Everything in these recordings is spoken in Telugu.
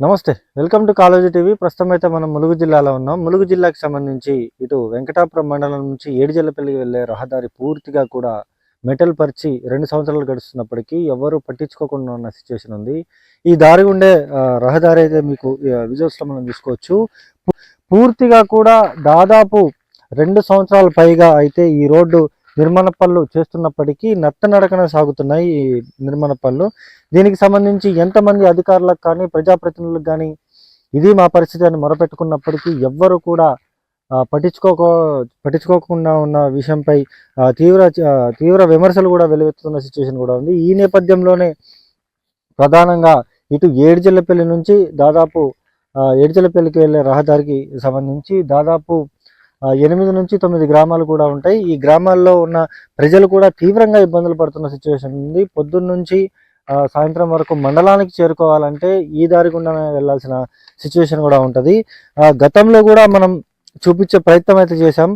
నమస్తే, వెల్కమ్ టు కాలేజీ టీవీ. ప్రస్తుతం అయితే మనం ములుగు జిల్లాలో ఉన్నాం. ములుగు జిల్లాకు సంబంధించి ఇటు వెంకటాపురం మండలం నుంచి ఏడుజల్లపల్లికి వెళ్ళే రహదారి పూర్తిగా కూడా మెటల్ పరిచి 2 సంవత్సరాలు గడుస్తున్నప్పటికీ ఎవరు పట్టించుకోకుండా ఉన్న సిచ్యువేషన్ ఉంది. ఈ దారి ఉండే రహదారి అయితే మీకు విజువల్స్లో మనం చూసుకోవచ్చు. పూర్తిగా కూడా దాదాపు 2 సంవత్సరాల పైగా అయితే ఈ రోడ్డు నిర్మాణ పనులు చేస్తున్నప్పటికీ నత్తనడకన సాగుతున్నాయి ఈ నిర్మాణ పనులు. దీనికి సంబంధించి ఎంతమంది అధికారులకు కానీ ప్రజాప్రతినిధులకు కానీ ఇది మా పరిస్థితి అని మొరపెట్టుకున్నప్పటికీ ఎవ్వరు కూడా పట్టించుకోకుండా ఉన్న విషయంపై తీవ్ర విమర్శలు కూడా వెలువెత్తుతున్న సిచ్యువేషన్ కూడా ఉంది. ఈ నేపథ్యంలోనే ప్రధానంగా ఇటు ఏడుజల్లపల్లి నుంచి దాదాపు ఏడుజల్లపల్లికి వెళ్ళే రహదారికి సంబంధించి దాదాపు 8 నుంచి 9 గ్రామాలు కూడా ఉంటాయి. ఈ గ్రామాల్లో ఉన్న ప్రజలు కూడా తీవ్రంగా ఇబ్బందులు పడుతున్న సిచ్యువేషన్ ఉంది. పొద్దున్న నుంచి సాయంత్రం వరకు మండలానికి చేరుకోవాలంటే ఈ దారి గుండానే వెళ్ళాల్సిన సిచ్యువేషన్ కూడా ఉంటుంది. గతంలో కూడా మనం చూపించే ప్రయత్నం అయితే చేశాం.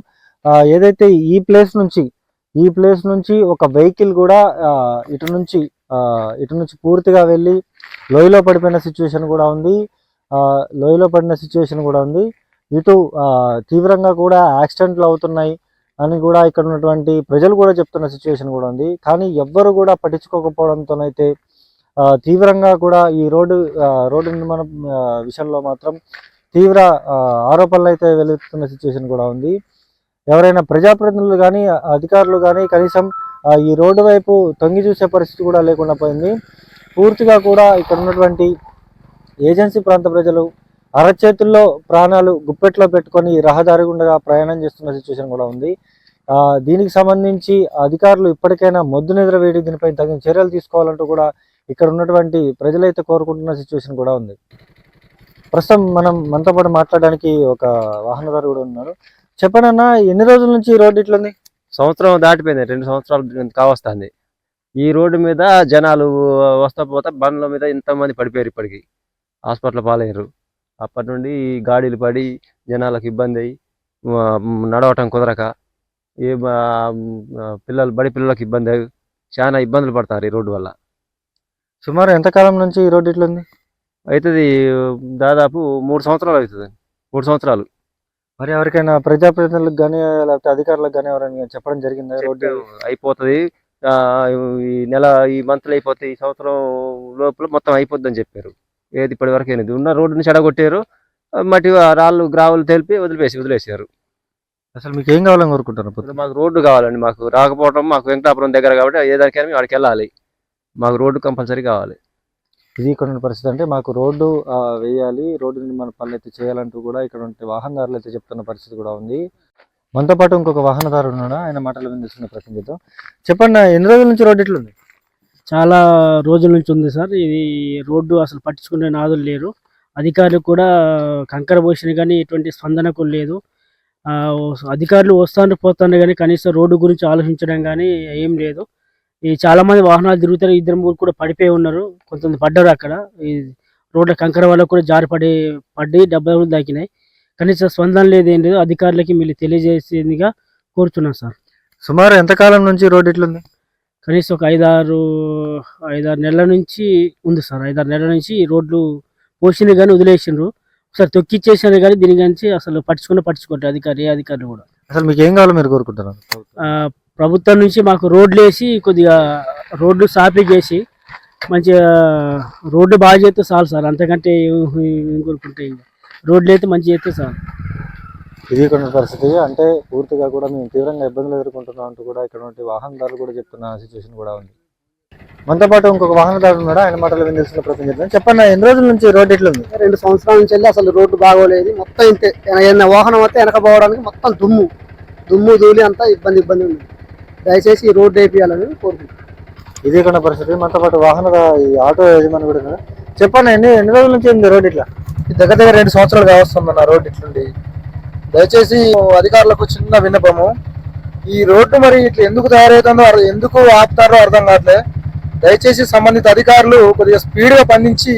ఏదైతే ఈ ప్లేస్ నుంచి ఒక వెహికల్ కూడా ఇటు నుంచి పూర్తిగా వెళ్ళి లోయలో పడిపోయిన సిచ్యువేషన్ కూడా ఉంది. ఇటు తీవ్రంగా కూడా యాక్సిడెంట్లు అవుతున్నాయి అని కూడా ఇక్కడ ఉన్నటువంటి ప్రజలు కూడా చెప్తున్న సిచ్యువేషన్ కూడా ఉంది. కానీ ఎవ్వరు కూడా పట్టించుకోకపోవడంతోనైతే తీవ్రంగా కూడా ఈ రోడ్డు నిర్మాణ విషయంలో మాత్రం తీవ్ర ఆరోపణలు అయితే వెలువెత్తుతున్న సిచ్యువేషన్ కూడా ఉంది. ఎవరైనా ప్రజాప్రతినిధులు కానీ అధికారులు కానీ కనీసం ఈ రోడ్డు వైపు తొంగి చూసే పరిస్థితి కూడా లేకుండా పోయింది. పూర్తిగా కూడా ఇక్కడ ఉన్నటువంటి ఏజెన్సీ ప్రాంత ప్రజలు అరచేతుల్లో ప్రాణాలు గుప్పెట్లో పెట్టుకొని రహదారి గుండగా ప్రయాణం చేస్తున్న సిచ్యువేషన్ కూడా ఉంది. దీనికి సంబంధించి అధికారులు ఇప్పటికైనా మొద్దు నిద్ర వేడి దీనిపై తగిన చర్యలు తీసుకోవాలంటూ కూడా ఇక్కడ ఉన్నటువంటి ప్రజలైతే కోరుకుంటున్న సిచ్యువేషన్ కూడా ఉంది. ప్రస్తుతం మనతో పాటు మాట్లాడడానికి ఒక వాహనదారు కూడా ఉన్నారు. చెప్పండి అన్న, ఎన్ని రోజుల నుంచి ఈ రోడ్డు ఇట్లుంది? సంవత్సరం దాటిపోయింది, 2 సంవత్సరాలు కావస్తుంది. ఈ రోడ్డు మీద జనాలు వస్తా పోతా బండ్ల మీద ఇంతమంది పడిపోయారు. ఇప్పటికి హాస్పిటల్ పాలయ్యారు. అప్పటి నుండి గాడీలు పడి జనాలకు ఇబ్బంది అయ్యి నడవటం కుదరక బడి పిల్లలకు ఇబ్బంది అయ్యి చాలా ఇబ్బందులు పడతారు ఈ రోడ్డు వల్ల. సుమారు ఎంతకాలం నుంచి ఈ రోడ్డు ఇట్లుంది? అవుతుంది దాదాపు 3 సంవత్సరాలు అవుతుంది. 3 సంవత్సరాలు. మరి ఎవరికైనా ప్రజాప్రతినిధులకు కానీ లేకపోతే అధికారులకు కానీ ఎవరైనా చెప్పడం జరిగిందా? రోడ్డు అయిపోతుంది, ఈ మంత్లో అయిపోతుంది, ఈ సంవత్సరం లోపల మొత్తం అయిపోద్ది అని చెప్పారు. ఏది ఇప్పటి వరకు ఏది ఉన్న రోడ్డుని చెడగొట్టారు, మట్టి రాళ్ళు గ్రావులు తెలిపి వదిలేసారు. అసలు మీకు ఏం కావాలని కోరుకుంటారు? మాకు రోడ్డు కావాలండి. మాకు రాకపోవడం, మాకు వెంకటాపురం దగ్గర కాబట్టి ఏదానికైనా మేము అక్కడికి వెళ్ళాలి. మాకు రోడ్డు కంపల్సరీ కావాలి. ఇది ఇక్కడ పరిస్థితి. అంటే మాకు రోడ్డు వేయాలి, రోడ్డు నిర్మాణ పనులు అయితే చేయాలంటూ కూడా ఇక్కడ ఉంటే వాహనదారులు అయితే చెప్తున్న పరిస్థితి కూడా ఉంది. మనతో పాటు ఇంకొక వాహనదారు ఉన్నాడు, ఆయన మాటలు వినిపిస్తున్న ప్రశ్న చేద్దాం. చెప్పండి, ఎన్ని రోజుల నుంచి రోడ్డు ఇట్లుంది? చాలా రోజుల నుంచి ఉంది సార్. ఇది రోడ్డు అసలు పట్టించుకునే నాదులు లేరు. అధికారులు కూడా కంకర పోసిన కానీ ఎటువంటి స్పందనకు లేదు. అధికారులు వస్తాను పోతాను కానీ కనీసం రోడ్డు గురించి ఆలోచించడం కానీ ఏం లేదు. ఈ చాలామంది వాహనాలు తిరుగుతారు, 2-3 కూడా పడిపోయి ఉన్నారు, కొంతమంది పడ్డారు అక్కడ. ఈ రోడ్ల కంకర వల్ల కూడా పడి డబ్బులు కూడా దాకినాయి. కనీసం స్పందన లేదు, ఏం లేదు. అధికారులకి మీరు తెలియజేసేదిగా కోరుతున్నాను సార్. సుమారు ఎంతకాలం నుంచి రోడ్డు ఇట్లుంది? కనీసం ఒక 5-6 నెలల నుంచి ఉంది సార్. 5-6 నెలల నుంచి రోడ్లు పోసింది కానీ వదిలేసిండ్రు. ఒకసారి తొక్కిచ్చేసారు కానీ దీని గురించి అసలు పట్టించుకోండి ఏ అధికారులు కూడా. అసలు మీకు ఏం కావాలో మీరు కోరుకుంటున్నారు? ప్రభుత్వం నుంచి మాకు రోడ్లు వేసి కొద్దిగా రోడ్లు సాఫీ చేసి మంచిగా రోడ్డు బాగా చేస్తే చాలు సార్. అంతకంటే ఏం కోరుకుంటే రోడ్లు అయితే మంచిగా చేస్తే చాలు. ఇది కొన్ని పరిస్థితి. అంటే పూర్తిగా కూడా మేము తీవ్రంగా ఇబ్బందులు ఎదుర్కొంటున్నాం అంటూ కూడా ఇక్కడ ఉంటే వాహనదారులు కూడా చెప్తున్న సిచ్యువేషన్ కూడా ఉంది. మనతో పాటు ఇంకొక వాహనదారు ఉన్నాడు, ఆయన మాటలు వినిపిస్తున్న ప్రయత్నం చేద్దాం. చెప్పండి, ఎన్ని రోజుల నుంచి రోడ్డు ఇట్లుంది? 2 సంవత్సరాల నుంచి వెళ్ళి అసలు రోడ్డు బాగోలేదు. మొత్తం ఇంతే, వాహనం వస్తే వెనకపోవడానికి మొత్తం దుమ్ము ధూళి అంతా ఇబ్బంది ఉంది. దయచేసి ఈ రోడ్డు వేయాలని కోరుకుంటున్నాను. ఇది కొన్ని పరిస్థితి. మనతో పాటు ఈ ఆటో యజమాని కూడా ఉన్నారు. చెప్పండి, ఎన్ని రోజుల నుంచి ఉంది రోడ్డు ఇట్లా? దగ్గర 2 సంవత్సరాలు కావస్తుందన్న రోడ్డు ఇట్లుండి. దయచేసి అధికారులకు చిన్న విన్నపము, ఈ రోడ్డు మరి ఇట్లా ఎందుకు తయారవుతుందో ఎందుకు ఆపుతారో అర్థం కావట్లే. దయచేసి సంబంధిత అధికారులు కొద్దిగా స్పీడ్గా స్పందించి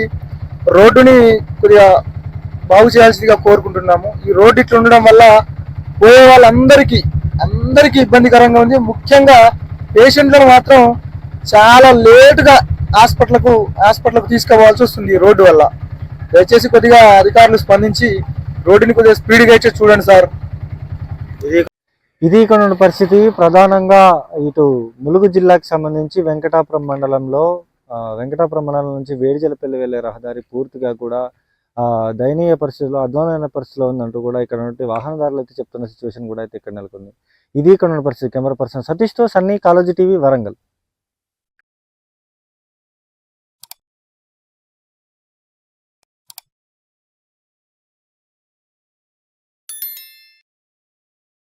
రోడ్డుని కొద్దిగా బాగు చేయాల్సిందిగా కోరుకుంటున్నాము. ఈ రోడ్డు ఇట్లా ఉండడం వల్ల పోయే వాళ్ళందరికీ ఇబ్బందికరంగా ఉంది. ముఖ్యంగా పేషెంట్లను మాత్రం చాలా లేటుగా హాస్పిటల్కు తీసుకుపోవాల్సి వస్తుంది ఈ రోడ్డు వల్ల. దయచేసి కొద్దిగా అధికారులు స్పందించి రోడ్డుని కొద్దిగా స్పీడ్గా ఇచ్చి చూడండి సార్. ఇది ఇక్కడ ఉన్న పరిస్థితి. ప్రధానంగా ఇటు ములుగు జిల్లాకు సంబంధించి వెంకటాపురం మండలంలో వెంకటాపురం మండలం నుంచి వేడిజలపల్లి వెళ్ళే రహదారి పూర్తిగా కూడా దయనీయ పరిస్థితిలో, అధ్వానమైన పరిస్థితిలో ఉందంటూ కూడా ఇక్కడ నుండి వాహనదారులు అయితే చెప్తున్న సిచ్యువేషన్ కూడా అయితే ఇక్కడ నెలకొంది. ఇది ఇక్కడ ఉన్న పరిస్థితి. కెమెరా పర్సన్ సతీష్తో సన్నీ, కాలోజీ టీవీ, వరంగల్.